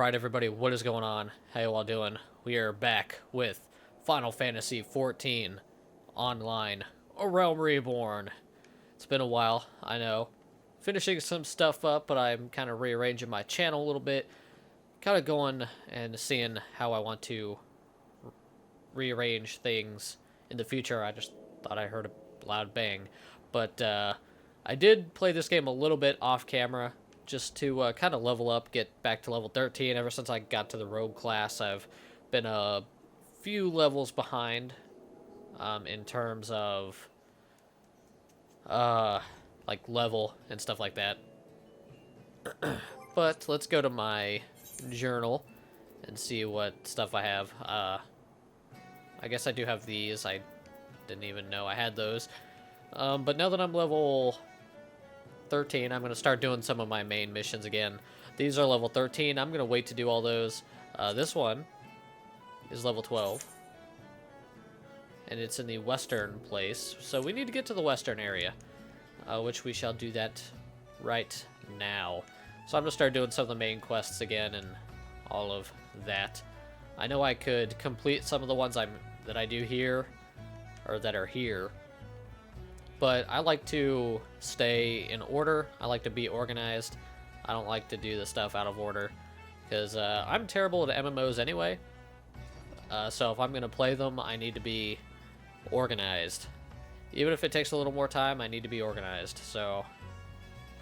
Alright everybody, what is going on? How you all doing? We are back with Final Fantasy 14 Online, A Realm Reborn. It's been a while, I know. Finishing some stuff up, but I'm kind of rearranging my channel a little bit. Kind of going and seeing how I want to rearrange things in the future. I just thought I heard a loud bang. But I did play this game a little bit off camera, just to kind of level up, get back to level 13. Ever since I got to the rogue class, I've been a few levels behind in terms of like level and stuff like that. But let's go to my journal and see what stuff I have. I guess I do have these. I didn't even know I had those. But now that I'm level 13, I'm going to start doing some of my main missions again. These are level 13. I'm going to wait to do all those. This one is level 12. And it's in the western place. So we need to get to the western area, which we shall do that right now. So I'm going to start doing some of the main quests again and all of that. I know I could complete some of the ones that I do here, or that are here. But I like to stay in order. I like to be organized. I don't like to do the stuff out of order, because I'm terrible at MMOs anyway. So if I'm going to play them, I need to be organized. Even if it takes a little more time, I need to be organized. So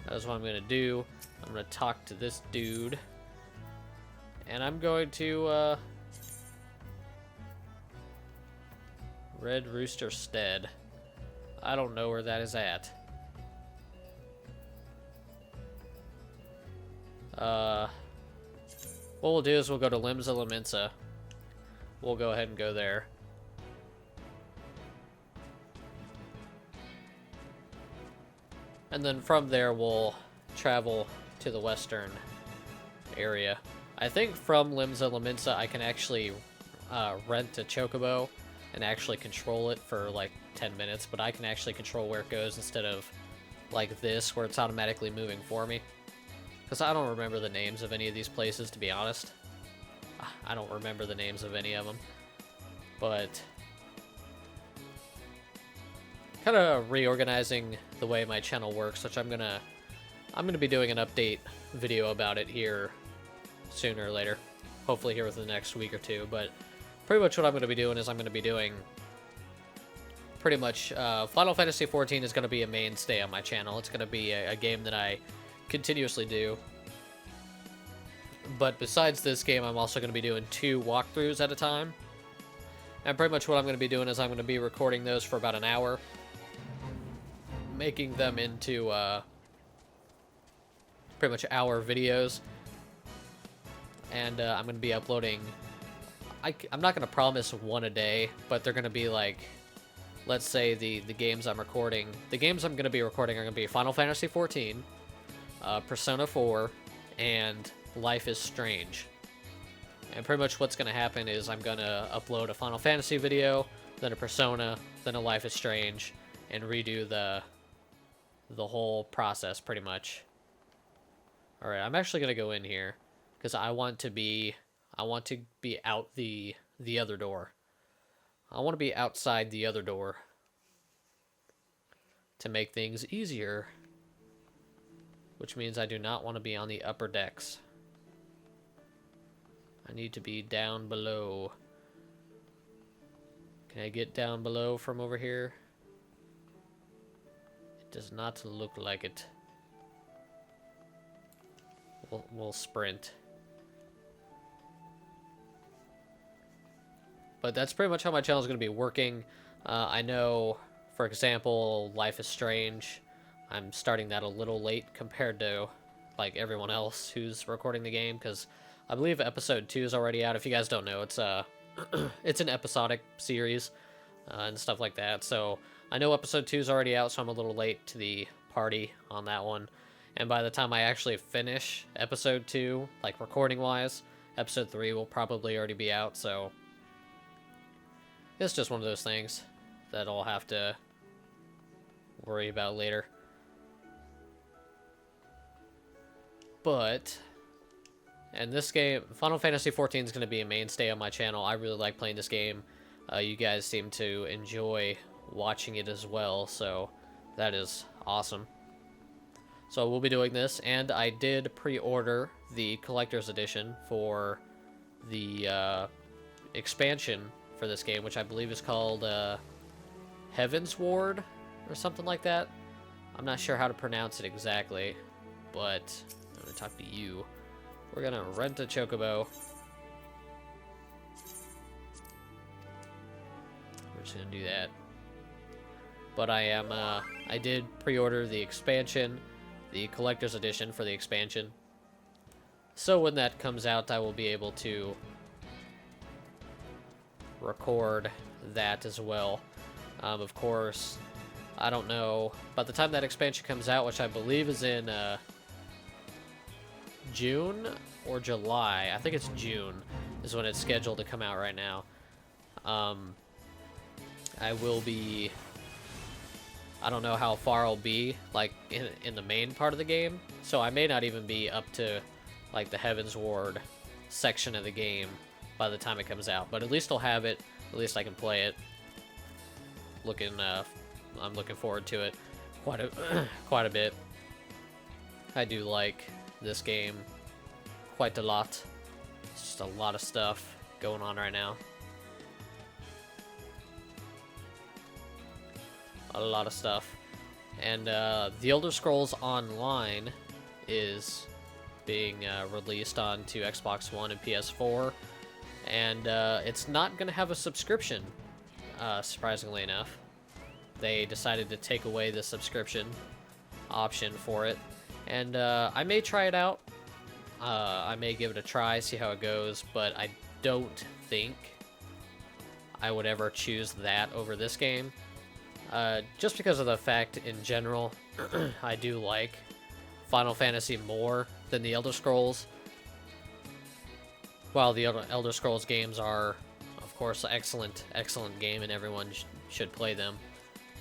that's what I'm going to do. I'm going to talk to this dude. And I'm going to Red Rooster Stead. I don't know where that is at. What we'll do is we'll go to Limsa Lominsa. We'll go ahead and go there. And then from there we'll travel to the western area. I think from Limsa Lominsa I can actually rent a chocobo and actually control it for like 10 minutes, but I can actually control where it goes instead of like this, where it's automatically moving for me. Because I don't remember the names of any of these places, to be honest. I don't remember the names of any of them. But kind of reorganizing the way my channel works, which I'm gonna be doing an update video about it here sooner or later. Hopefully here within the next week or two, but pretty much what I'm going to be doing is I'm going to be doing pretty much Final Fantasy 14 is going to be a mainstay on my channel. It's going to be a game that I continuously do. But besides this game, I'm also going to be doing 2 walkthroughs at a time. And pretty much what I'm going to be doing is I'm going to be recording those for about an hour, making them into pretty much hour videos. And I'm going to be uploading... I'm not going to promise one a day, but they're going to be like, let's say the games I'm recording. The games I'm going to be recording are going to be Final Fantasy 14, Persona 4, and Life is Strange. And pretty much what's going to happen is I'm going to upload a Final Fantasy video, then a Persona, then a Life is Strange, and redo the whole process pretty much. Alright, I'm actually going to go in here, because I want to be out the other door. I want to be outside the other door to make things easier, which means I do not want to be on the upper decks. I need to be down below. Can I get down below from over here? It does not look like it. We'll sprint. But that's pretty much how my channel is going to be working. I know, for example, Life is Strange. I'm starting that a little late compared to like everyone else who's recording the game, because I believe episode 2 is already out. If you guys don't know, it's it's an episodic series and stuff like that. So I know episode 2 is already out, so I'm a little late to the party on that one. And by the time I actually finish episode 2, like recording-wise, episode 3 will probably already be out, so... It's just one of those things that I'll have to worry about later. But And this game, Final Fantasy XIV, is going to be a mainstay on my channel. I really like playing this game. You guys seem to enjoy watching it as well, so that is awesome. So we'll be doing this, and I did pre-order the collector's edition for the expansion for this game, which I believe is called Heaven's Ward or something like that. I'm not sure how to pronounce it exactly, but I'm going to talk to you. We're going to rent a chocobo. We're just going to do that. But I did pre-order the expansion, the collector's edition for the expansion. So when that comes out, I will be able to record that as well. Of course, I don't know. By the time that expansion comes out, which I believe is in June or July, I think it's June, is when it's scheduled to come out right now. I will be... I don't know how far I'll be, like, in the main part of the game. So I may not even be up to, like, the Heaven's Ward section of the game by the time it comes out. But at least I'll have it. At least I can play it. I'm looking forward to it quite a bit. I do like this game quite a lot. It's just a lot of stuff going on right now. A lot of stuff. And The Elder Scrolls Online is being released onto Xbox One and PS4. And it's not going to have a subscription, surprisingly enough. They decided to take away the subscription option for it. And I may try it out. I may give it a try, see how it goes. But I don't think I would ever choose that over this game. Just because of the fact, in general, I do like Final Fantasy more than the Elder Scrolls. While the Elder Scrolls games are, of course, excellent game, and everyone should play them.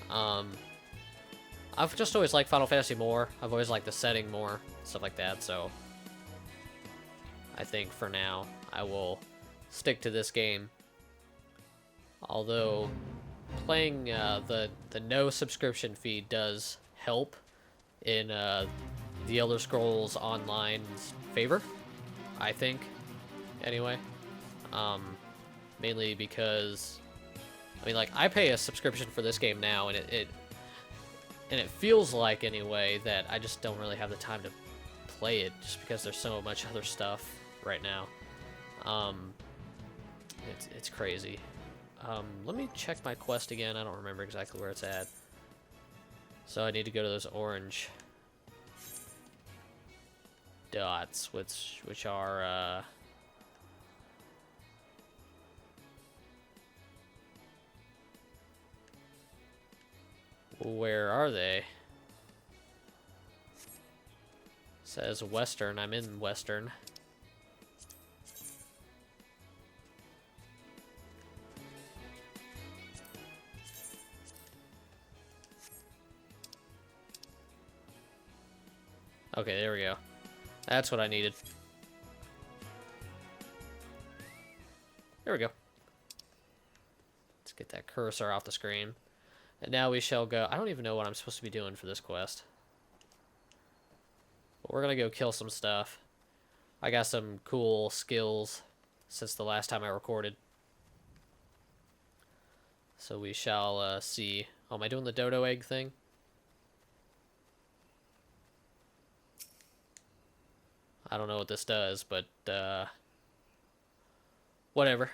I've just always liked Final Fantasy more. I've always liked the setting more, stuff like that, so I think for now I will stick to this game. Although playing the no subscription fee does help in the Elder Scrolls Online's favor, I think. Anyway, mainly because, I mean, like, I pay a subscription for this game now, and it feels like, anyway, that I just don't really have the time to play it, just because there's so much other stuff right now. It's crazy. Let me check my quest again. I don't remember exactly where it's at. So I need to go to those orange dots, which are where are they? Says Western. I'm in Western. Okay, there we go. That's what I needed. There we go. Let's get that cursor off the screen. And now we shall go. I don't even know what I'm supposed to be doing for this quest. But we're going to go kill some stuff. I got some cool skills since the last time I recorded. So we shall see. Oh, am I doing the dodo egg thing? I don't know what this does, but whatever.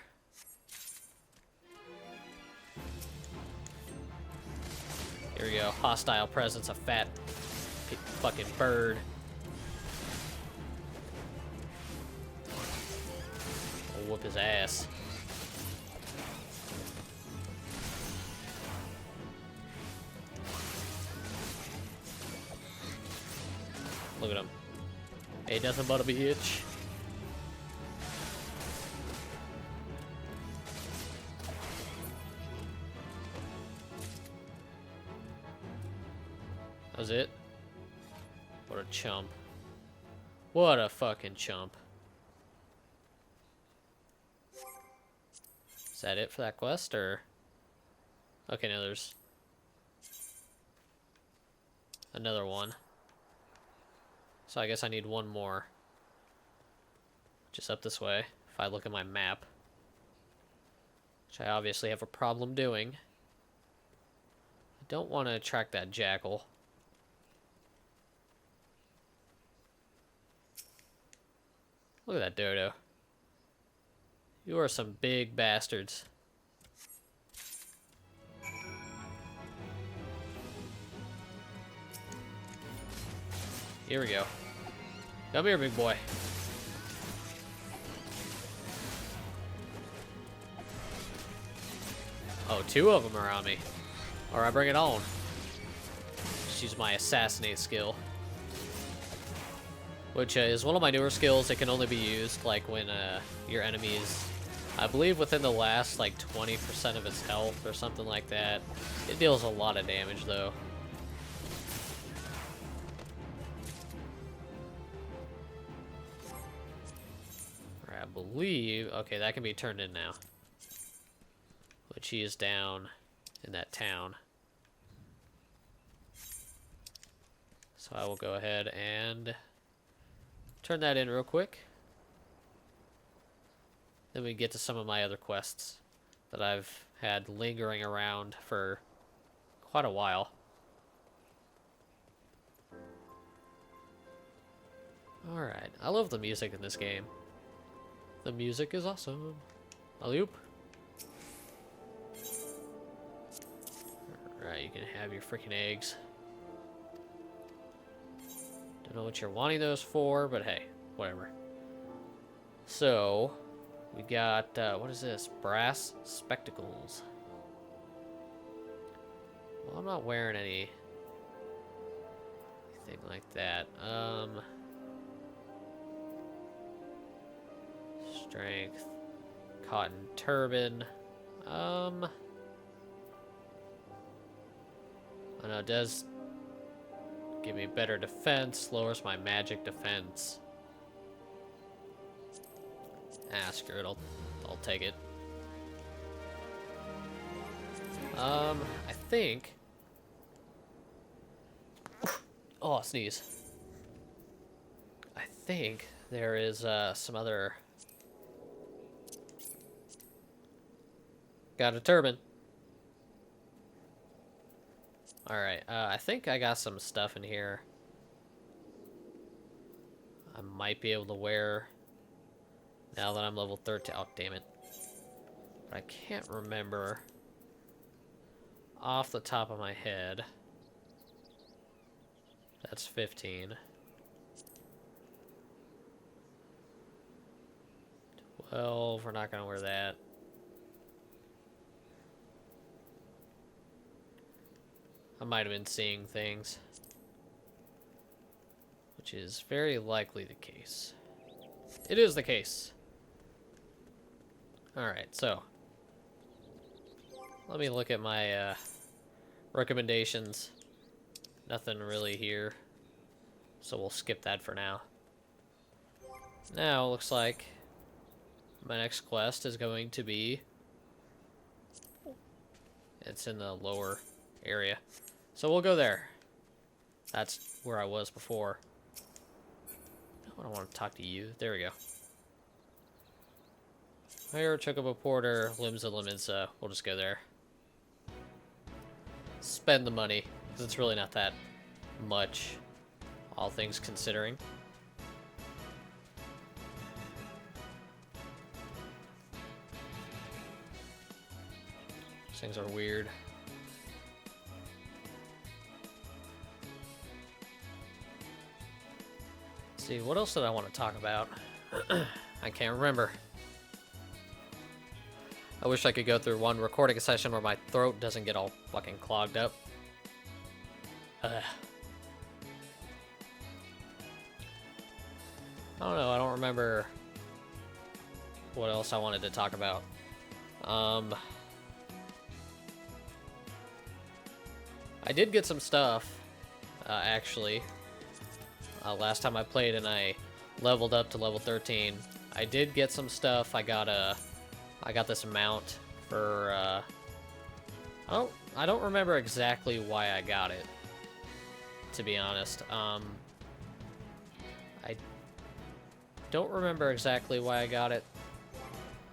Here we go. Hostile presence, a fat fucking bird. I'll whoop his ass. Look at him. Ain't nothing but a bitch. That was it? What a chump. What a fucking chump. that it for that quest, or... Okay, no, there's... another one. So I guess I need one more. Just up this way, if I look at my map. Which I obviously have a problem doing. I don't want to attract that jackal. Look at that dodo. You are some big bastards. Here we go. Come here, big boy. Oh, two of them are on me. Alright, bring it on. Just use my assassinate skill. Which is one of my newer skills. It can only be used like when your enemy is, I believe, within the last like 20% of its health or something like that. It deals a lot of damage though. I believe, okay, that can be turned in now. Which he is down in that town. So I will go ahead and turn that in real quick. Then we get to some of my other quests that I've had lingering around for quite a while. Alright, I love the music in this game. The music is awesome. Alley-oop. Alright, you can have your freaking eggs. Don't know what you're wanting those for, but hey, whatever. So, we got, what is this? Brass spectacles. Well, I'm not wearing anything like that. Strength. Cotton turban. I know it does give me better defense, lowers my magic defense. Ah, screw it, I'll take it. I think... Oh, sneeze. I think there is some other... Got a turban. Alright, I think I got some stuff in here I might be able to wear now that I'm level 13. Oh, damn it. But I can't remember off the top of my head. That's 15. 12, we're not going to wear that. I might have been seeing things, which is very likely the case. It is the case. Alright, so let me look at my recommendations. Nothing really here, so we'll skip that for now. Now, looks like my next quest is going to be... It's in the lower area. So we'll go there. That's where I was before. I don't want to talk to you. There we go. Hire Chocobo Porter, Limbs and Lemons. We'll just go there. Spend the money, because it's really not that much, all things considering. These things are weird. Let's see, what else did I want to talk about? I can't remember. I wish I could go through one recording session where my throat doesn't get all fucking clogged up. I don't know, I don't remember what else I wanted to talk about. I did get some stuff, actually. Last time I played and I leveled up to level 13. I did get some stuff. I got this mount for, I don't remember exactly why I got it, to be honest. I don't remember exactly why I got it.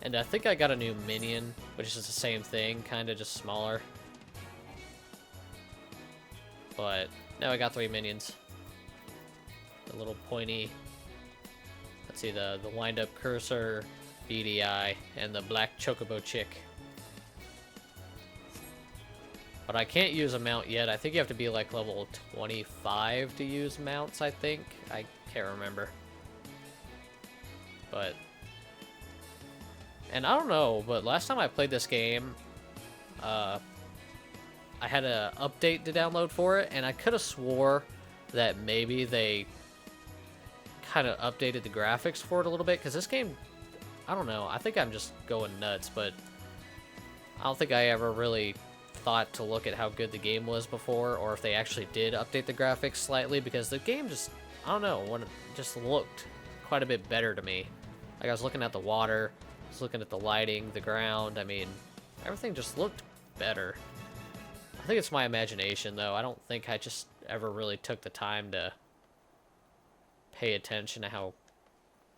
And I think I got a new minion, which is the same thing, kind of just smaller. But now I got 3 minions. The little pointy, let's see, the wind-up cursor, beady eye, and the black chocobo chick. But I can't use a mount yet. I think you have to be like level 25 to use mounts, I think. I can't remember. But, and I don't know, but last time I played this game, I had an update to download for it, and I could have swore that maybe they kind of updated the graphics for it a little bit, because this game, I don't know, I think I'm just going nuts, but I don't think I ever really thought to look at how good the game was before, or if they actually did update the graphics slightly, because the game just, I don't know, when it just looked quite a bit better to me. Like, I was looking at the water, I was looking at the lighting, the ground, I mean, everything just looked better. I think it's my imagination, though. I don't think I just ever really took the time to pay attention to how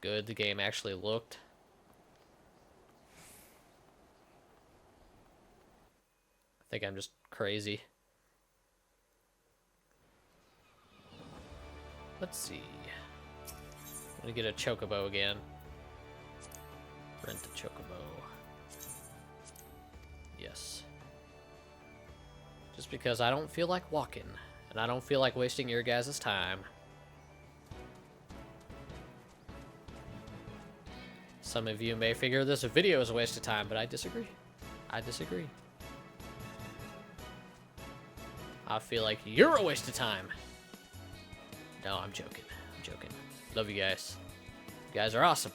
good the game actually looked. I think I'm just crazy. Let's see. I'm gonna get a chocobo again. Rent the chocobo. Yes. Just because I don't feel like walking, and I don't feel like wasting your guys' time. Some of you may figure this video is a waste of time, but I disagree. I disagree. I feel like you're a waste of time. No, I'm joking. I'm joking. Love you guys. You guys are awesome.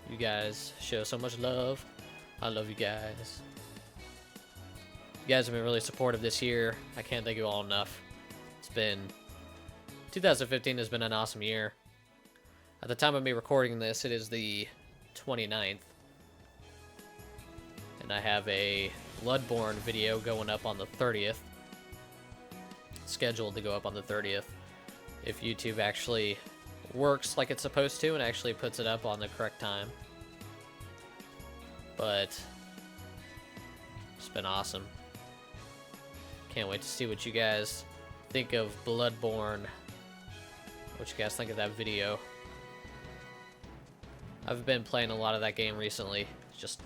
You guys show so much love. I love you guys. You guys have been really supportive this year. I can't thank you all enough. It's been... 2015 has been an awesome year. At the time of me recording this, it is the 29th. And I have a Bloodborne video going up on the 30th. Scheduled to go up on the 30th. If YouTube actually works like it's supposed to and actually puts it up on the correct time. But it's been awesome. Can't wait to see what you guys think of Bloodborne. What you guys think of that video. I've been playing a lot of that game recently. It's just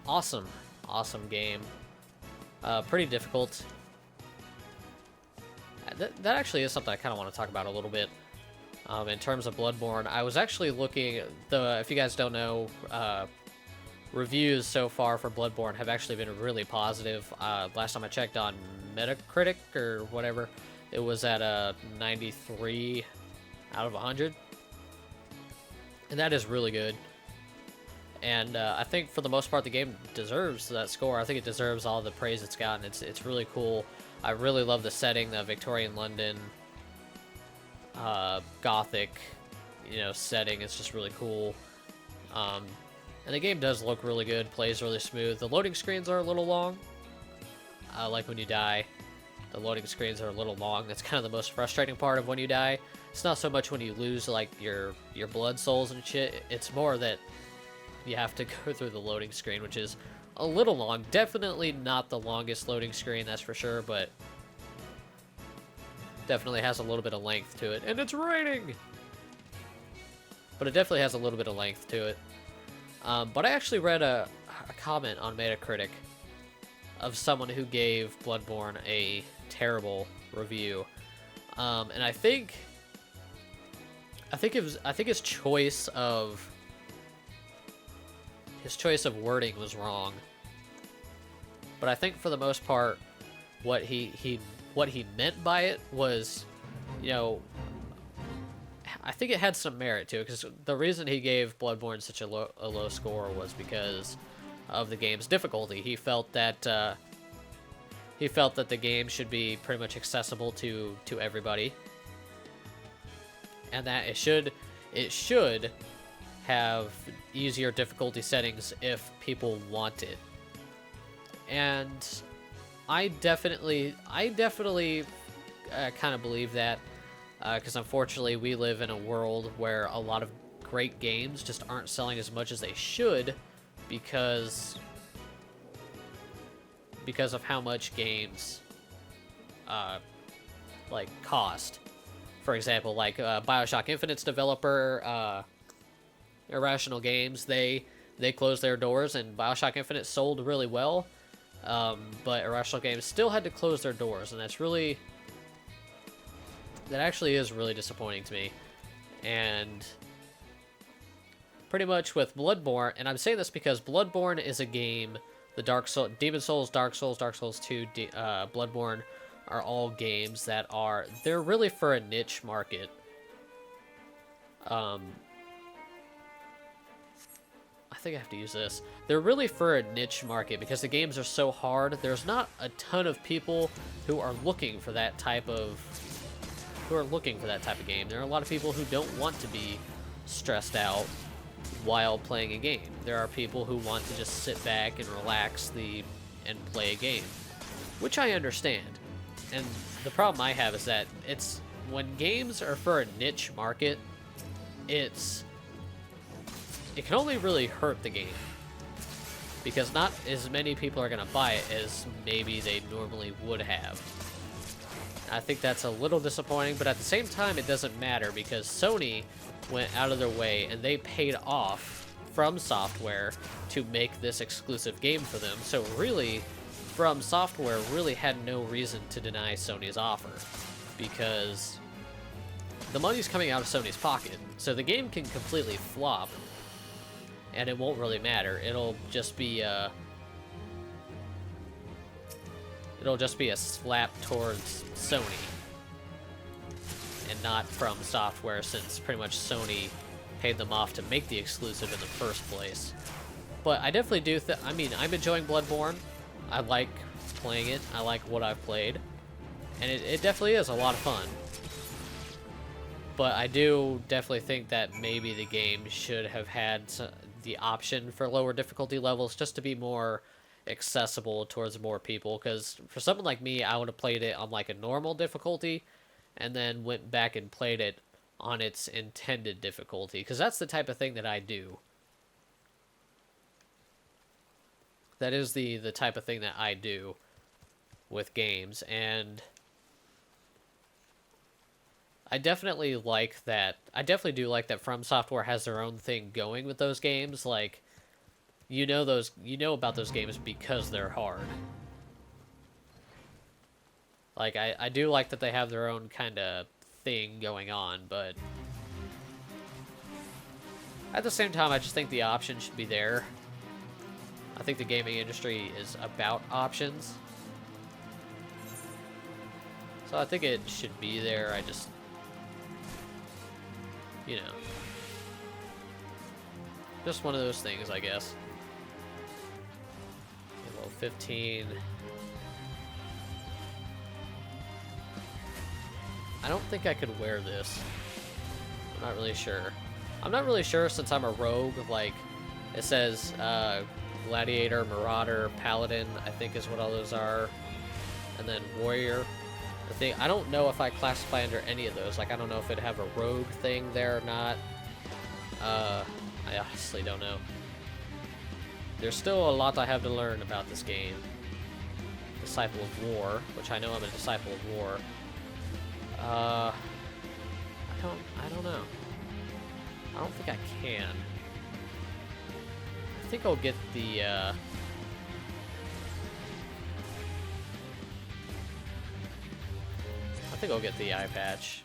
awesome. Awesome game. Pretty difficult. That actually is something I kind of want to talk about a little bit. In terms of Bloodborne, I was actually looking, if you guys don't know, reviews so far for Bloodborne have actually been really positive. Last time I checked on Metacritic or whatever, it was at a 93 out of 100. And that is really good. And I think for the most part the game deserves that score. I think it deserves all the praise it's gotten. It's really cool. I really love the setting, the Victorian London, Gothic, setting. It's just really cool. And the game does look really good, plays really smooth. The loading screens are a little long. Like when you die, the loading screens are a little long. That's kind of the most frustrating part of when you die. It's not so much when you lose like your blood souls and shit. It's more that you have to go through the loading screen, which is a little long. Definitely not the longest loading screen, that's for sure, but definitely has a little bit of length to it. And it's raining! But it definitely has a little bit of length to it. But I actually read a comment on Metacritic of someone who gave Bloodborne a terrible review. And I think his choice of wording was wrong. But I think for the most part, what he meant by it was, I think it had some merit to it, because the reason he gave Bloodborne such a low score was because of the game's difficulty. He felt that the game should be pretty much accessible to everybody, and that it should have easier difficulty settings if people want it. And I definitely kind of believe that, because unfortunately we live in a world where a lot of great games just aren't selling as much as they should because of how much games like cost. For example, like BioShock Infinite's developer, Irrational Games, they closed their doors, and BioShock Infinite sold really well, but Irrational Games still had to close their doors, and that actually is really disappointing to me. And pretty much with Bloodborne, and I'm saying this because Bloodborne is a game, the Demon Souls, Dark Souls 2, Bloodborne are all games that they're really for a niche market. I think I have to use this. They're really for a niche market because the games are so hard. There's not a ton of people who are looking for that type of game. There are a lot of people who don't want to be stressed out while playing a game. There are people who want to just sit back and relax and play a game, which I understand. And the problem I have is that when games are for a niche market, it can only really hurt the game, because not as many people are going to buy it as maybe they normally would have. I think that's a little disappointing, but at the same time it doesn't matter because Sony went out of their way and they paid off From Software to make this exclusive game for them. So really, From Software really had no reason to deny Sony's offer, because the money's coming out of Sony's pocket. So the game can completely flop and it won't really matter. It'll just be a slap towards Sony and not From Software, since pretty much Sony paid them off to make the exclusive in the first place. But I definitely do I'm enjoying Bloodborne. I like playing it. I like what I've played. And it definitely is a lot of fun. But I do definitely think that maybe the game should have had the option for lower difficulty levels just to be more accessible towards more people. Because for someone like me, I would have played it on like a normal difficulty and then went back and played it on its intended difficulty. Because that's the type of thing that I do. That is the type of thing that I do with games, and I definitely like that. I definitely do like that From Software has their own thing going with those games. Like, you know about those games because they're hard. Like, I do like that they have their own kind of thing going on, but at the same time, I just think the option should be there. I think the gaming industry is about options. So I think it should be there. I just, just one of those things, I guess. Level 15. I don't think I could wear this. I'm not really sure. I'm not really sure since I'm a rogue. Like, it says, Gladiator, Marauder, Paladin, I think is what all those are. And then Warrior. I don't know if I classify under any of those. Like, I don't know if it'd have a rogue thing there or not. I honestly don't know. There's still a lot I have to learn about this game. Disciple of War, which I know I'm a Disciple of War. I don't know. I don't think I can. I think I'll get the, eye patch.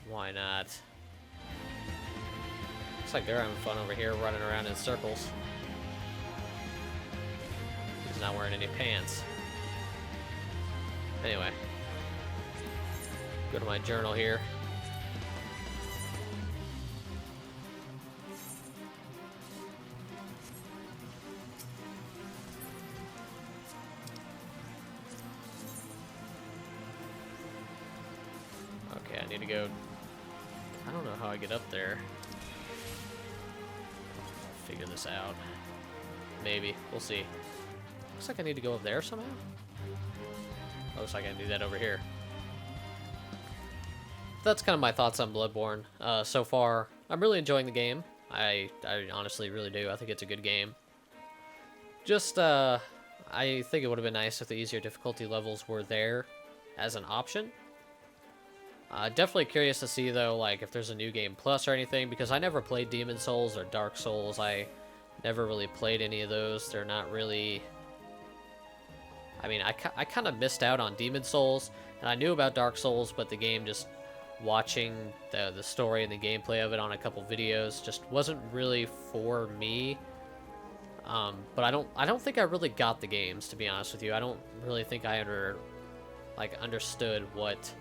Why not? Looks like they're having fun over here running around in circles. He's not wearing any pants. Anyway. Go to my journal here. Okay, I need to go... I don't know how I get up there. I'll figure this out. Maybe. We'll see. Looks like I need to go up there somehow. Looks like I can do that over here. That's kind of my thoughts on Bloodborne. So far, I'm really enjoying the game. I honestly really do. I think it's a good game. Just, I think it would have been nice if the easier difficulty levels were there as an option. Definitely curious to see, though, like, if there's a New Game Plus or anything, because I never played Demon Souls or Dark Souls. I never really played any of those. They're not really... I mean, I kind of missed out on Demon Souls, and I knew about Dark Souls, but the game just... watching the story and the gameplay of it on a couple videos just wasn't really for me. But I don't think I really got the games, to be honest with you. I don't really think I understood what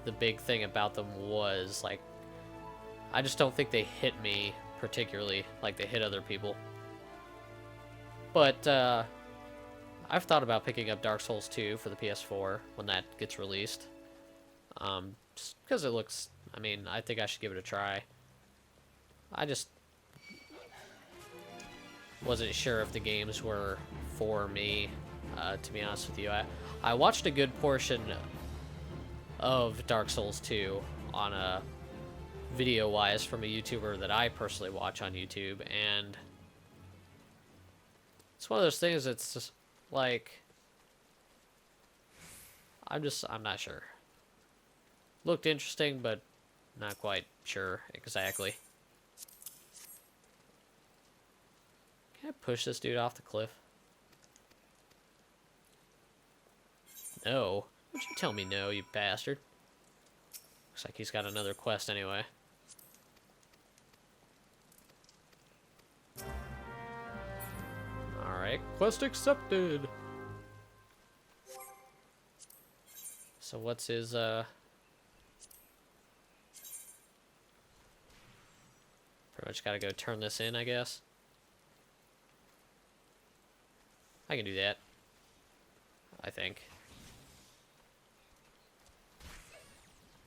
the big thing about them was. Like, I just don't think they hit me particularly like they hit other people. But I've thought about picking up Dark Souls 2 for the PS4 when that gets released. Just because it looks, I mean, I think I should give it a try. I just wasn't sure if the games were for me, to be honest with you. I watched a good portion of Dark Souls 2 on a video-wise from a YouTuber that I personally watch on YouTube, and it's one of those things that's just, like, I'm not sure. Looked interesting, but not quite sure exactly. Can I push this dude off the cliff? No. Would you tell me no, you bastard? Looks like he's got another quest anyway. Alright, quest accepted! So what's his, Pretty much gotta go turn this in, I guess. I can do that. I think.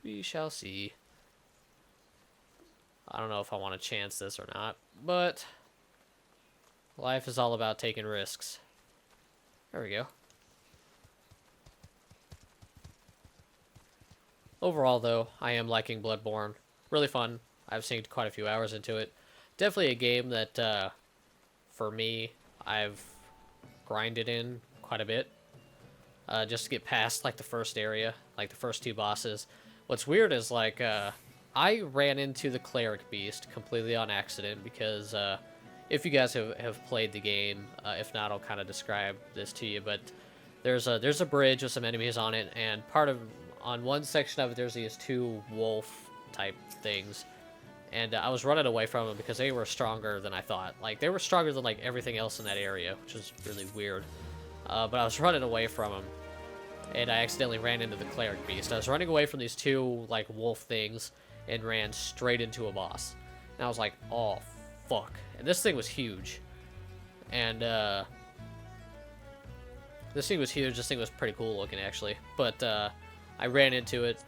We shall see. I don't know if I want to chance this or not, but life is all about taking risks. There we go. Overall, though, I am liking Bloodborne. Really fun. I've seen quite a few hours into it. Definitely a game that, for me, I've grinded in quite a bit. Just to get past, like, the first area, like the first two bosses. What's weird is, like, I ran into the Cleric Beast completely on accident because, if you guys have played the game, if not, I'll kind of describe this to you, but there's a bridge with some enemies on it, and on one section of it, there's these two wolf-type things. And I was running away from them because they were stronger than I thought. Like, they were stronger than, like, everything else in that area, which is really weird. But I was running away from them, and I accidentally ran into the Cleric Beast. I was running away from these two, like, wolf things and ran straight into a boss. And I was like, oh, fuck. And this thing was huge. And, this thing was huge. This thing was pretty cool looking, actually. But, I ran into it,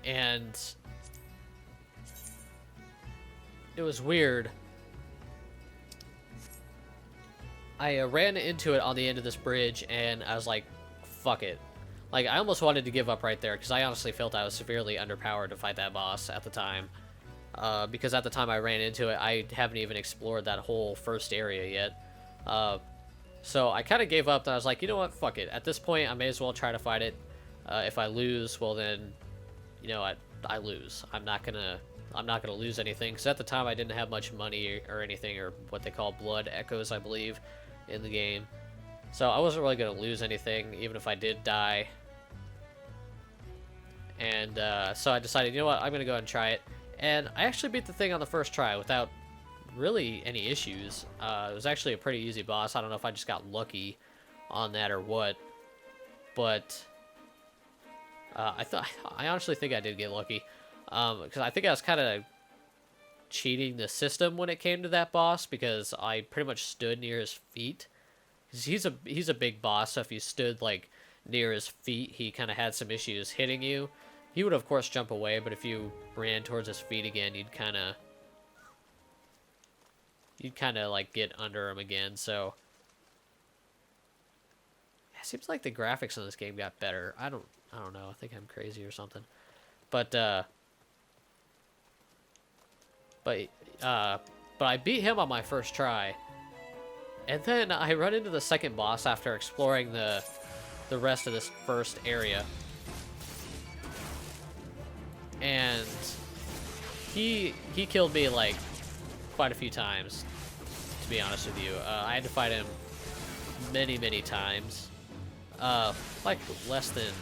and it was weird. I ran into it on the end of this bridge, and I was like, fuck it. Like, I almost wanted to give up right there, because I honestly felt I was severely underpowered to fight that boss at the time. Because at the time I ran into it, I haven't even explored that whole first area yet. So I kind of gave up, and I was like, you know what, fuck it. At this point, I may as well try to fight it. If I lose, well then, you know, I lose. I'm not gonna lose anything, because at the time I didn't have much money or anything, or what they call blood echoes, I believe, in the game. So I wasn't really gonna lose anything, even if I did die. And so I decided, you know what, I'm gonna go ahead and try it. And I actually beat the thing on the first try without really any issues. It was actually a pretty easy boss. I don't know if I just got lucky on that or what, but I honestly think I did get lucky, because I think I was kind of cheating the system when it came to that boss, because I pretty much stood near his feet. 'Cause he's a big boss, so if you stood like near his feet, he kind of had some issues hitting you. he would of course jump away, but if you ran towards his feet again, you'd kind of like get under him again. So it seems like the graphics in this game got better. I don't know. I think I'm crazy or something. But I beat him on my first try. And then I run into the second boss after exploring the rest of this first area. And he killed me like quite a few times, to be honest with you. I had to fight him many times. Like less than,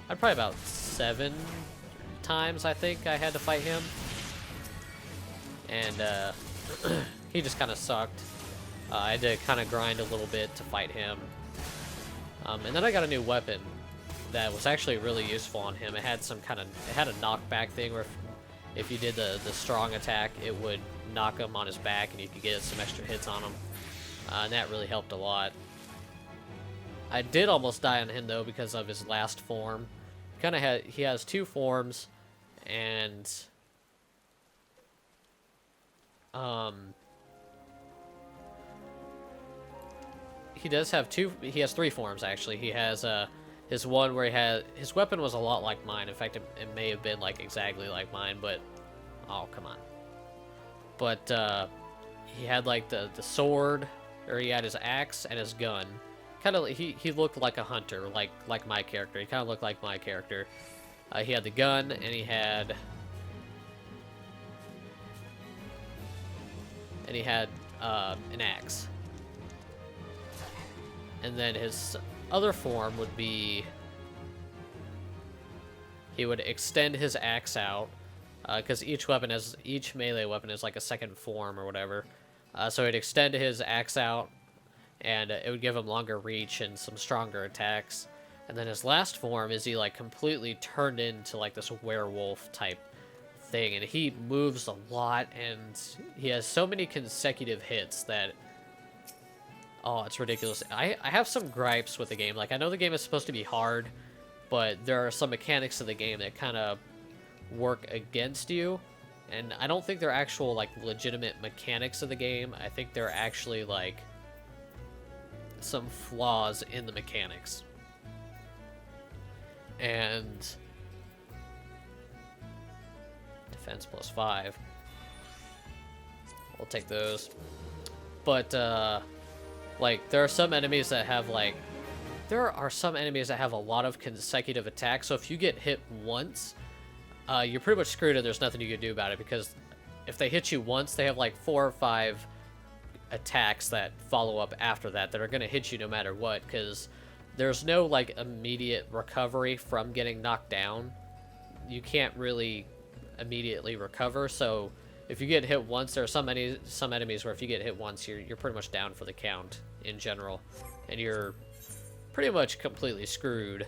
I'd probably about 7 times I think I had to fight him. And he just kind of sucked. I had to kind of grind a little bit to fight him. And then I got a new weapon that was actually really useful on him. It had a knockback thing where if you did the strong attack, it would knock him on his back and you could get some extra hits on him. And that really helped a lot. I did almost die on him though because of his last form. He has 2 forms, and he does have 2. He has 3 forms actually. He has his one where his weapon was a lot like mine. In fact, it may have been like exactly like mine, but oh come on. But he had like the sword, or he had his axe and his gun. Kind of, he looked like a hunter, like my character. He kind of looked like my character. He had the gun, and he had an axe. And then his other form would be, he would extend his axe out, because each melee weapon is like a second form or whatever. So he'd extend his axe out, and it would give him longer reach and some stronger attacks. And then his last form is he like completely turned into like this werewolf type thing, and he moves a lot, and he has so many consecutive hits that, oh, it's ridiculous. I have some gripes with the game. Like, I know the game is supposed to be hard, but there are some mechanics of the game that kind of work against you, and I don't think they're actual like legitimate mechanics of the game. I think they're actually like some flaws in the mechanics. And defense +5. We'll take those. But like there are some enemies that have a lot of consecutive attacks. So if you get hit once, you're pretty much screwed, and there's nothing you can do about it, because if they hit you once, they have like 4 or 5 attacks that follow up after that are going to hit you no matter what, because there's no like immediate recovery from getting knocked down. You can't really immediately recover. So if you get hit once, there are some enemies where if you get hit once, you're pretty much down for the count in general, and you're pretty much completely screwed,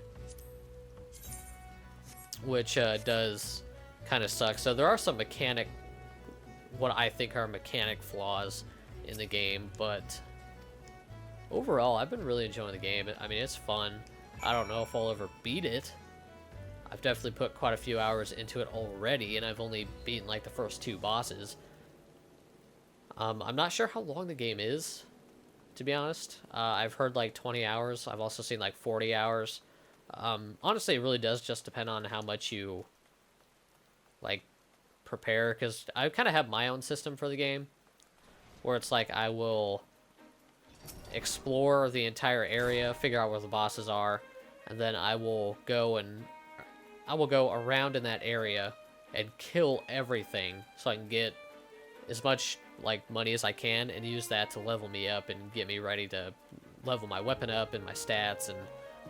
which does kind of suck. So there are some what I think are mechanic flaws in the game, but overall I've been really enjoying the game. I mean, it's fun. I don't know if I'll ever beat it. I've definitely put quite a few hours into it already, and I've only beaten like the first 2 bosses. I'm not sure how long the game is, to be honest. I've heard like 20 hours. I've also seen like 40 hours. Honestly, it really does just depend on how much you like prepare, because I kind of have my own system for the game, where it's like I will explore the entire area, figure out where the bosses are, and then I will go around in that area and kill everything so I can get as much like money as I can, and use that to level me up and get me ready to level my weapon up and my stats and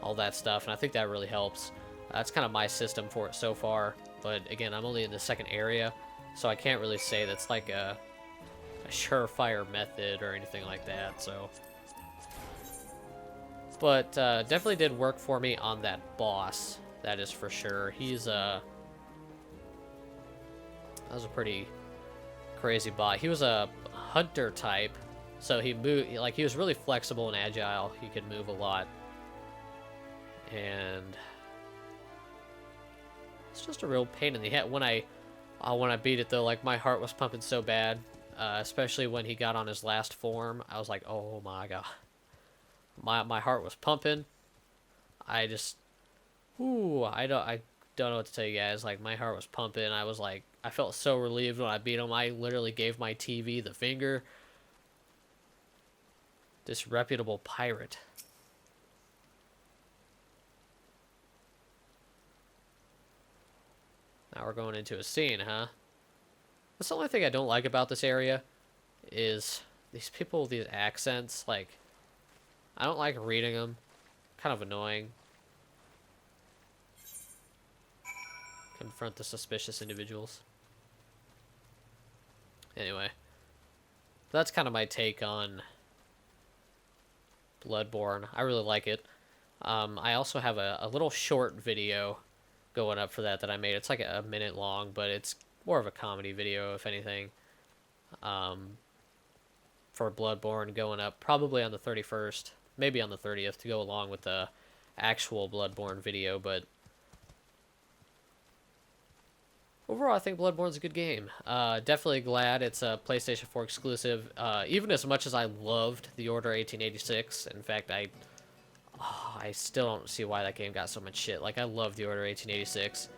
all that stuff. And I think that really helps. That's kind of my system for it so far, but again, I'm only in the second area, so I can't really say that's like a surefire method or anything like that. So, but definitely did work for me on that boss, that is for sure. That was a pretty crazy bot. He was a hunter type, so he was really flexible and agile. He could move a lot, and let's just a real pain in the head. When I beat it though, like my heart was pumping so bad, especially when he got on his last form. I was like, oh my god, my heart was pumping. I just, ooh, I don't know what to tell you guys. Like my heart was pumping. I was like, I felt so relieved when I beat him. I literally gave my TV the finger. Disreputable pirate. Now we're going into a scene, huh? That's the only thing I don't like about this area, is these people with these accents. Like, I don't like reading them. Kind of annoying. Confront the suspicious individuals. Anyway, that's kind of my take on Bloodborne. I really like it. I also have a little short video going up for that I made. It's like a minute long, but it's more of a comedy video, if anything. For Bloodborne going up probably on the 31st, maybe on the 30th, to go along with the actual Bloodborne video, but overall I think Bloodborne's a good game. Definitely glad it's a PlayStation 4 exclusive. Even as much as I loved The Order 1886, in fact, I still don't see why that game got so much shit. Like, I love The Order 1886.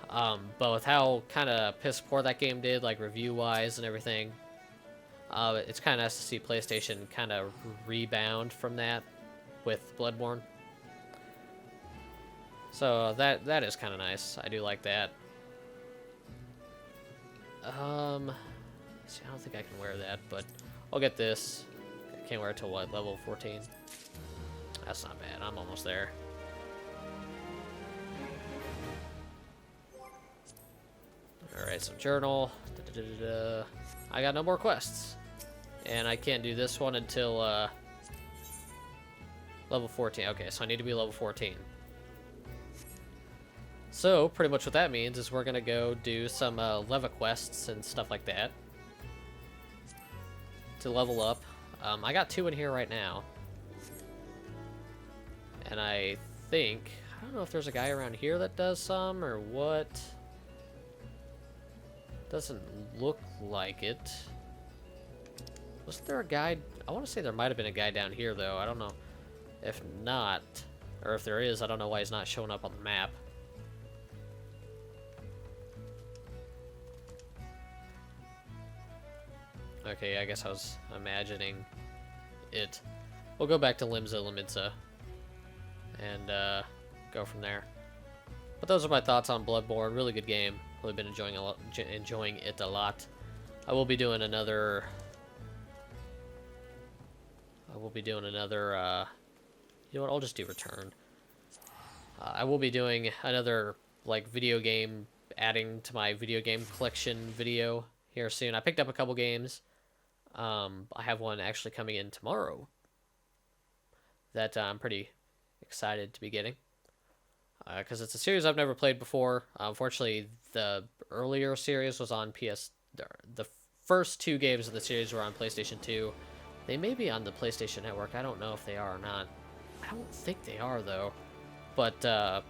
But with how kind of piss poor that game did, like review-wise and everything, it's kind of nice to see PlayStation kind of rebound from that with Bloodborne. So that is kind of nice. I do like that. See, I don't think I can wear that, but I'll get this. I can't wear it till what, level 14? That's not bad. I'm almost there. Alright, so journal. I got no more quests. And I can't do this one until level 14. Okay, so I need to be level 14. So, pretty much what that means is we're going to go do some leva quests and stuff like that to level up. I got 2 in here right now. And I think, I don't know if there's a guy around here that does some or what. Doesn't look like it. Wasn't there a guy? I want to say there might have been a guy down here though. I don't know. If not, or if there is, I don't know why he's not showing up on the map. Okay, I guess I was imagining it. We'll go back to Limsa Lominsa and go from there. But those are my thoughts on Bloodborne. Really good game. Really been enjoying it a lot. I will be doing another. You know what? I'll just do Return. I will be doing another like video game, adding to my video game collection video here soon. I picked up a couple games. I have one actually coming in tomorrow that I'm pretty excited to be getting. Because it's a series I've never played before. Unfortunately, the earlier series was on PS. The first 2 games of the series were on PlayStation 2. They may be on the PlayStation Network. I don't know if they are or not. I don't think they are, though. But the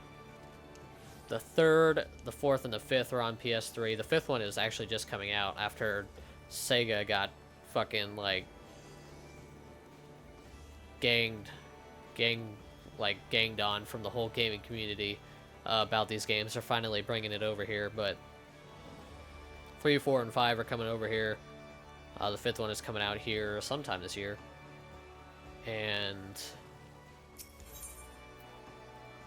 3rd, the 4th, and the 5th are on PS3. The 5th one is actually just coming out after Sega got fucking, like, ganged on from the whole gaming community about these games. They're finally bringing it over here, but 3, 4, and 5 are coming over here. The 5th one is coming out here sometime this year. And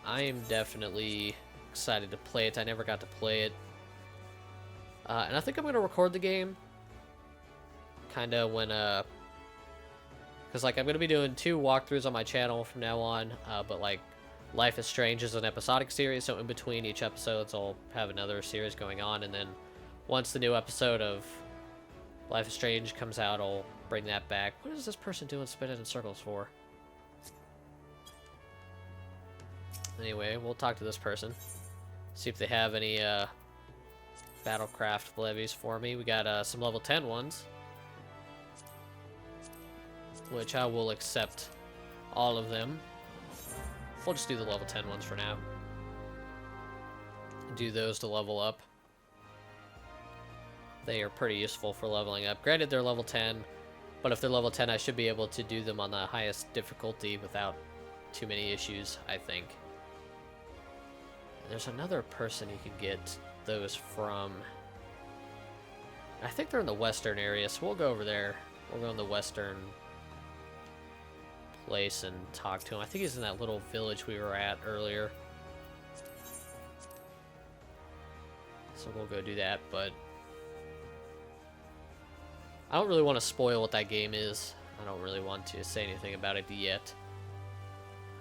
I am definitely excited to play it. I never got to play it. And I think I'm going to record the game. Kind of when, because, like, I'm going to be doing 2 walkthroughs on my channel from now on. But, like, Life is Strange is an episodic series. So in between each episodes, I'll have another series going on. And then once the new episode of Life is Strange comes out, I'll bring that back. What is this person doing spinning in circles for? Anyway, we'll talk to this person. See if they have any Battlecraft levies for me. We got some level 10 ones, which I will accept all of them. We'll just do the level 10 ones for now. do those to level up. They are pretty useful for leveling up. Granted, they're level 10, but if they're level 10, I should be able to do them on the highest difficulty without too many issues, I think. There's another person you can get those from. I think they're in the western area, so we'll go over there. We'll go in the western place and talk to him. I think he's in that little village we were at earlier. So we'll go do that, but I don't really want to spoil what that game is. I don't really want to say anything about it yet.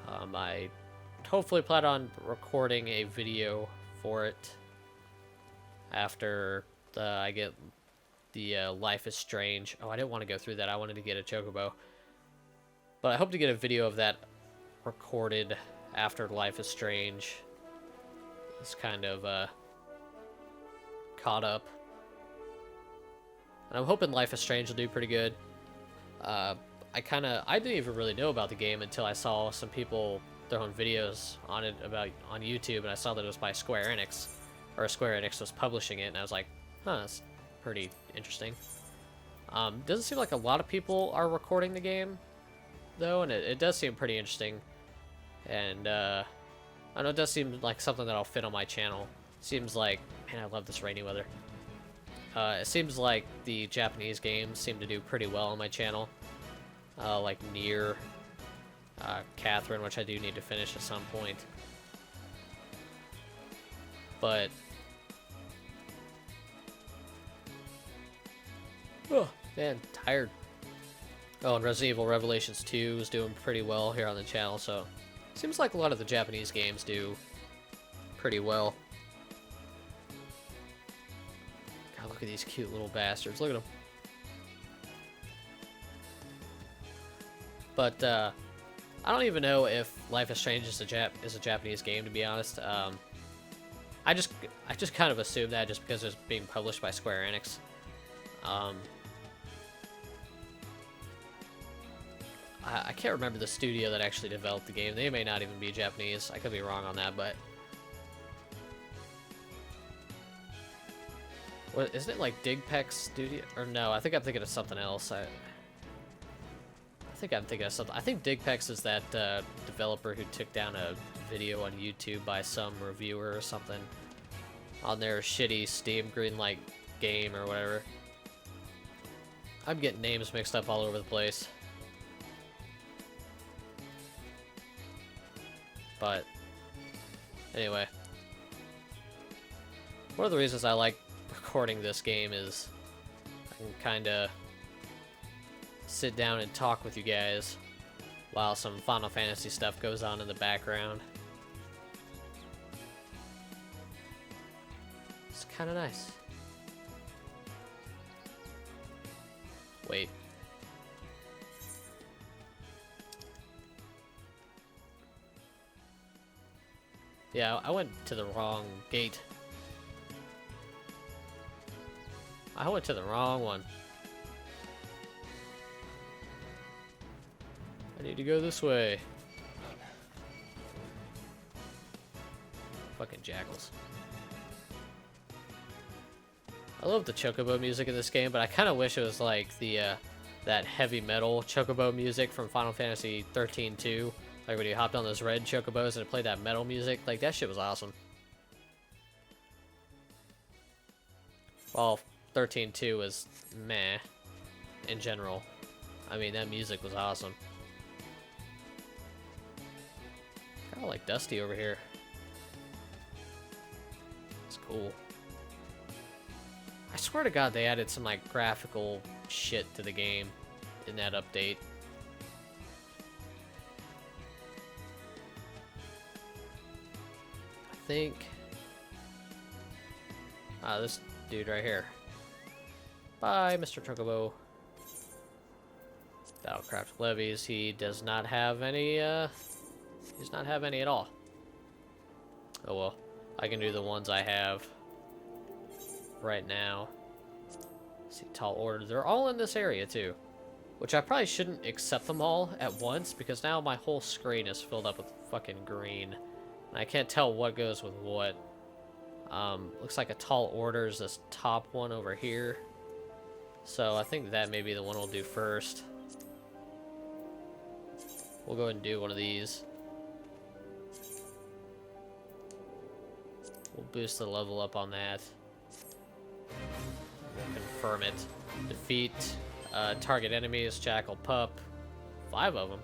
I hopefully plan on recording a video for it after I get the Life is Strange. Oh, I didn't want to go through that. I wanted to get a chocobo. But I hope to get a video of that recorded after Life is Strange. It's kind of caught up. And I'm hoping Life is Strange will do pretty good. I didn't even really know about the game until I saw some people throwing videos on it on YouTube, and I saw that it was by Square Enix, or Square Enix was publishing it, and I was like, huh, that's pretty interesting. Doesn't seem like a lot of people are recording the game, though, and it does seem pretty interesting. And I know it does seem like something that'll fit on my channel. Seems like, man, I love this rainy weather. It seems like the Japanese games seem to do pretty well on my channel. Like Nier, Catherine, which I do need to finish at some point. But oh man, tired. Oh, and Resident Evil Revelations 2 is doing pretty well here on the channel, so seems like a lot of the Japanese games do pretty well. God, look at these cute little bastards. Look at them. But I don't even know if Life is Strange is a Japanese game, to be honest. I just kind of assumed that just because it's being published by Square Enix. I can't remember the studio that actually developed the game. They may not even be Japanese. I could be wrong on that, but what, isn't it like Digpex Studio? Or no, I think I'm thinking of something else. I think I'm thinking of something. I think Digpex is that developer who took down a video on YouTube by some reviewer or something on their shitty Steam Greenlight game or whatever. I'm getting names mixed up all over the place. But anyway, one of the reasons I like recording this game is I can kind of sit down and talk with you guys while some Final Fantasy stuff goes on in the background. It's kind of nice. Wait. Yeah, I went to the wrong gate. I went to the wrong one. I need to go this way. Fucking jackals. I love the chocobo music in this game, but I kind of wish it was like the that heavy metal chocobo music from Final Fantasy 13-2. Like when you hopped on those red chocobos and it played that metal music. Like that shit was awesome. Well, 13-2 was meh in general. I mean, that music was awesome. Kind of like Dusty over here. It's cool. I swear to God they added some like graphical shit to the game in that update. I think this dude right here. Bye, Mr. Chocobo. Battlecraft levies. He does not have any. He does not have any at all. Oh well, I can do the ones I have right now. Let's see, tall order. They're all in this area too, which I probably shouldn't accept them all at once because now my whole screen is filled up with fucking green. And I can't tell what goes with what. Looks like a tall order is this top one over here. So I think that may be the one we'll do first. We'll go ahead and do one of these. We'll boost the level up on that. We'll confirm it. Defeat target enemies, Jackal Pup. 5 of them.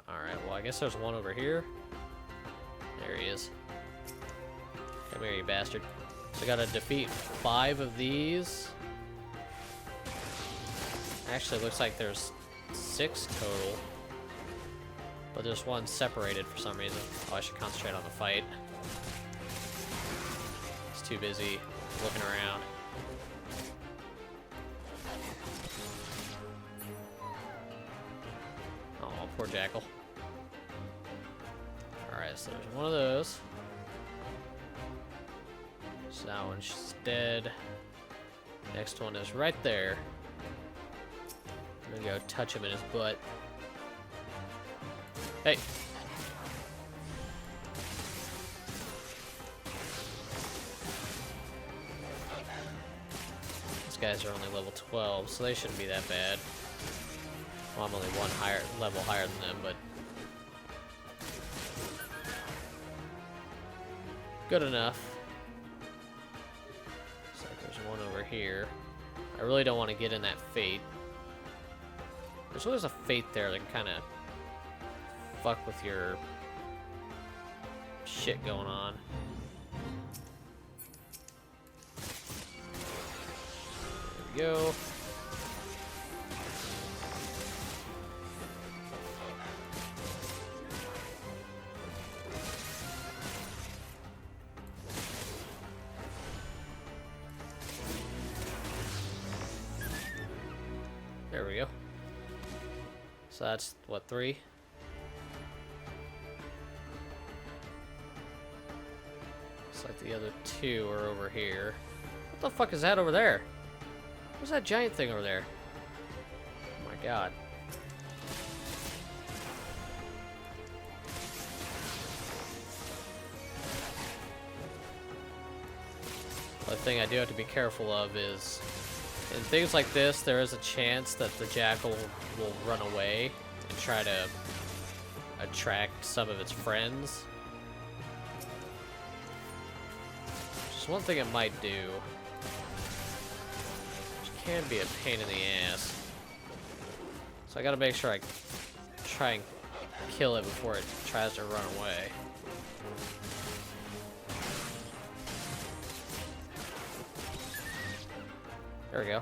Alright, well I guess there's one over here. There he is. Come here, you bastard. So I gotta defeat 5 of these. Actually, it looks like there's 6 total. But there's one separated for some reason. Oh, I should concentrate on the fight. It's too busy looking around. Oh, poor Jackal. Alright, so there's one of those. So that one's dead. Next one is right there. I'm gonna go touch him in his butt. Hey! These guys are only level 12, so they shouldn't be that bad. Well, I'm only one level higher than them, but good enough. Looks like there's one over here. I really don't want to get in that fate. There's always a fate there that can kind of fuck with your shit going on. There we go. There we go. So that's, what, 3? Looks like the other 2 are over here. What the fuck is that over there? What's that giant thing over there? Oh my god. The thing I do have to be careful of is, in things like this, there is a chance that the Jackal will run away and try to attract some of its friends. Just one thing it might do, which can be a pain in the ass. So I gotta make sure I try and kill it before it tries to run away. There we go.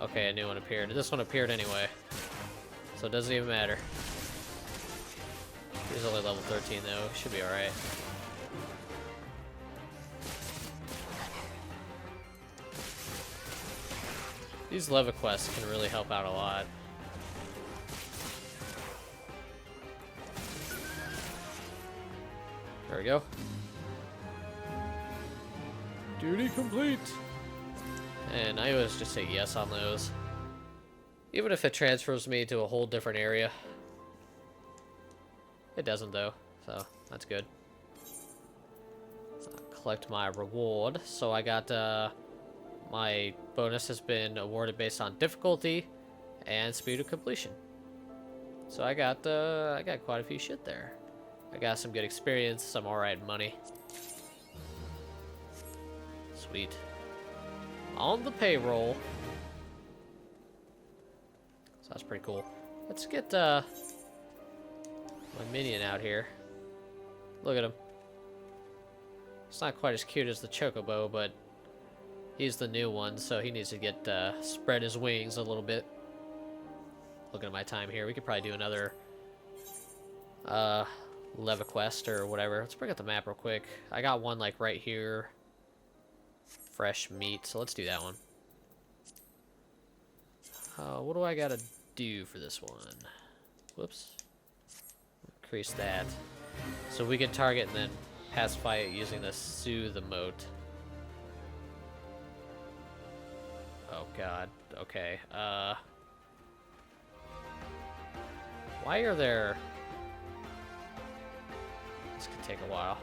Okay, a new one appeared. This one appeared anyway, so it doesn't even matter. He's only level 13 though. Should be alright. These leva quests can really help out a lot. There we go. Duty complete! And I always just say yes on those. Even if it transfers me to a whole different area. It doesn't though, so that's good. Collect my reward. So I got, my bonus has been awarded based on difficulty and speed of completion. So I got quite a few shit there. I got some good experience, some alright money. Sweet. On the payroll. So that's pretty cool. Let's get my minion out here. Look at him. It's not quite as cute as the Chocobo, but he's the new one, so he needs to get spread his wings a little bit. Looking at my time here, we could probably do another leva quest or whatever. Let's bring up the map real quick. I got one like right here. Fresh meat, so let's do that one. What do I gotta do for this one? Whoops. Increase that. So we can target and then pacify it using the soothe emote. Oh god. Okay. Why are there... This could take a while.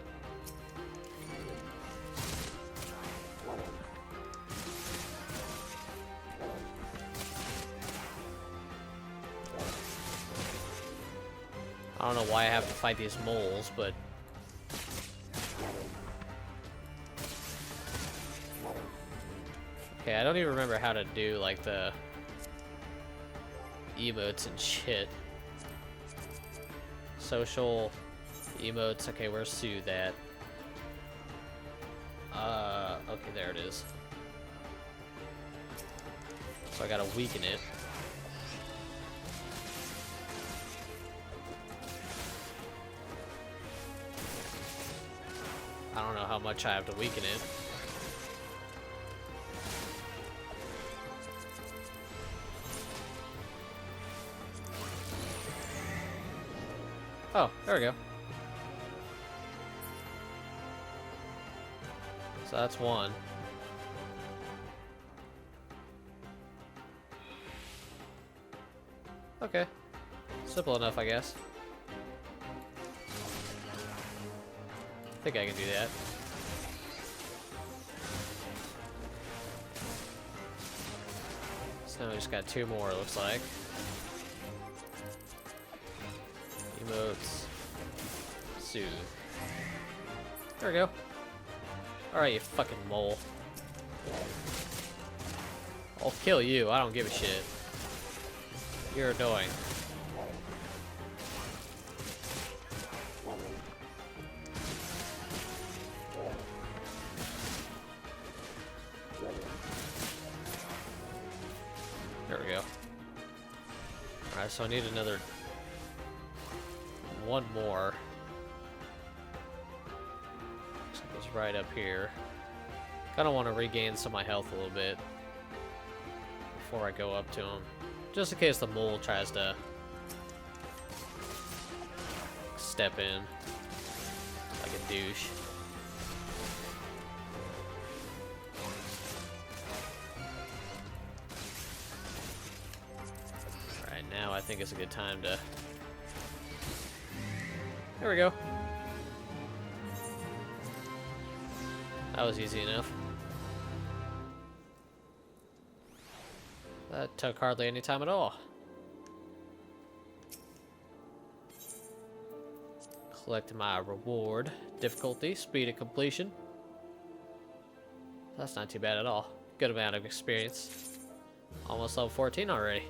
I don't know why I have to fight these moles, but... Okay, I don't even remember how to do, like, the... emotes and shit. Social... emotes. Okay, where's Soothe at? Okay, there it is. So I gotta weaken it. I don't know how much I have to weaken it. Oh, there we go. So that's one. Okay. Simple enough, I guess. I think I can do that. So now we just got two more, it looks like. Emotes. Soothe. There we go. Alright, you fucking mole. I'll kill you, I don't give a shit. You're annoying. There we go. Alright, so I need another... one more. Looks like it's right up here. Kinda want to regain some of my health a little bit before I go up to him. Just in case the mole tries to step in like a douche. Alright, now I think it's a good time to... There we go. That was easy enough. That took hardly any time at all. Collect my reward. Difficulty, speed of completion. That's not too bad at all. Good amount of experience. Almost level 14 already.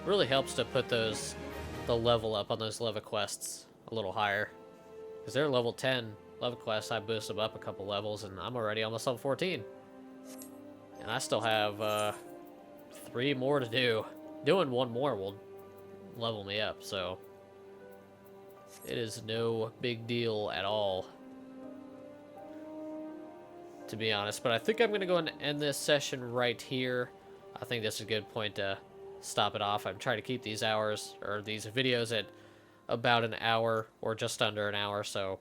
Really helps to put the level up on those level quests a little higher. Because they're level 10 level quests, I boost them up a couple levels and I'm already almost level 14. And I still have 3 more to do. Doing one more will level me up, so it is no big deal at all, to be honest. But I think I'm going to go and end this session right here. I think this is a good point to stop it off. I'm trying to keep these hours, or these videos, at about an hour or just under an hour. So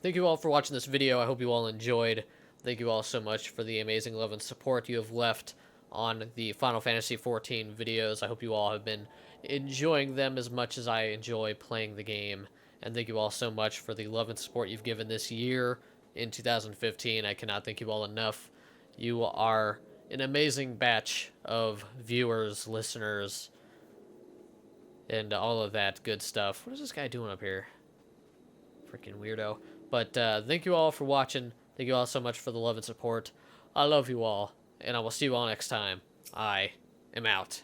thank you all for watching this video. I hope you all enjoyed. Thank you all so much for the amazing love and support you have left on the Final Fantasy XIV videos. I hope you all have been enjoying them as much as I enjoy playing the game. And thank you all so much for the love and support you've given this year in 2015. I cannot thank you all enough. You are an amazing batch of viewers, listeners, and all of that good stuff. What is this guy doing up here? Freaking weirdo. But thank you all for watching. Thank you all so much for the love and support. I love you all, and I will see you all next time. I am out.